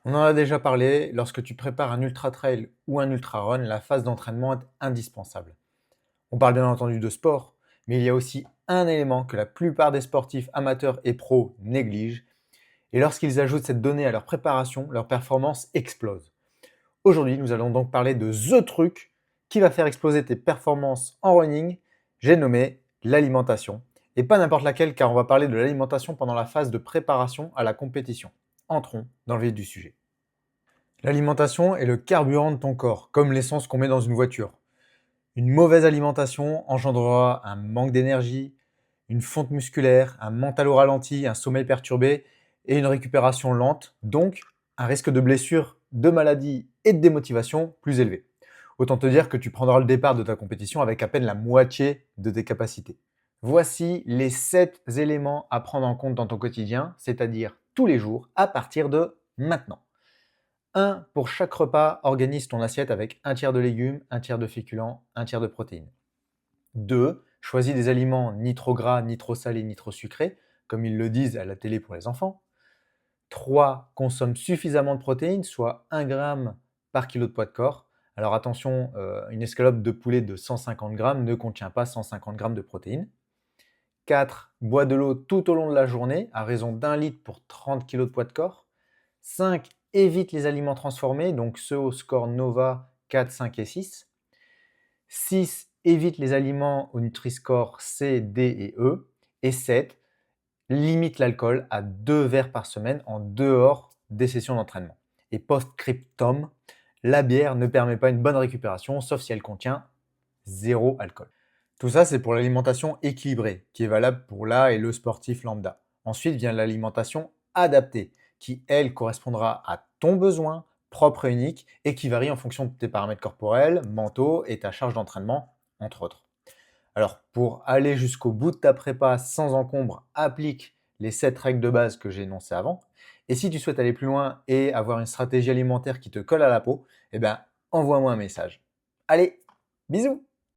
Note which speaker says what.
Speaker 1: On en a déjà parlé, lorsque tu prépares un ultra trail ou un ultra run, la phase d'entraînement est indispensable. On parle bien entendu de sport, mais il y a aussi un élément que la plupart des sportifs amateurs et pros négligent, et lorsqu'ils ajoutent cette donnée à leur préparation, leur performance explose. Aujourd'hui, nous allons donc parler de THE truc qui va faire exploser tes performances en running. J'ai nommé l'alimentation. Et pas n'importe laquelle, car on va parler de l'alimentation pendant la phase de préparation à la compétition. Entrons dans le vif du sujet. L'alimentation est le carburant de ton corps, comme l'essence qu'on met dans une voiture. Une mauvaise alimentation engendrera un manque d'énergie, une fonte musculaire, un mental au ralenti, un sommeil perturbé et une récupération lente, donc un risque de blessure, de maladie et de démotivation plus élevé. Autant te dire que tu prendras le départ de ta compétition avec à peine la moitié de tes capacités. Voici les 7 éléments à prendre en compte dans ton quotidien, c'est-à-dire tous les jours à partir de maintenant. 1 pour chaque repas, organise ton assiette avec un tiers de légumes, un tiers de féculents, un tiers de protéines. 2 choisis des aliments ni trop gras, ni trop salés, ni trop sucrés, comme ils le disent à la télé pour les enfants. 3 consomme suffisamment de protéines, soit 1 gramme par kilo de poids de corps. Alors attention, une escalope de poulet de 150 grammes ne contient pas 150 grammes de protéines. 4 bois de l'eau tout au long de la journée, à raison d'1 litre pour 30 kilos de poids de corps. 5 évite les aliments transformés, donc ceux au score Nova 4, 5 et 6. 6 évite les aliments au Nutri-Score C, D et E. Et 7 limite l'alcool à 2 verres par semaine en dehors des sessions d'entraînement. Et post-scriptum, la bière ne permet pas une bonne récupération, sauf si elle contient zéro alcool. Tout ça, c'est pour l'alimentation équilibrée, qui est valable pour la et le sportif lambda. Ensuite vient l'alimentation adaptée, qui, elle, correspondra à ton besoin propre et unique et qui varie en fonction de tes paramètres corporels, mentaux et ta charge d'entraînement, entre autres. Alors, pour aller jusqu'au bout de ta prépa sans encombre, applique les 7 règles de base que j'ai énoncées avant. Et si tu souhaites aller plus loin et avoir une stratégie alimentaire qui te colle à la peau, eh ben, envoie-moi un message. Allez, bisous!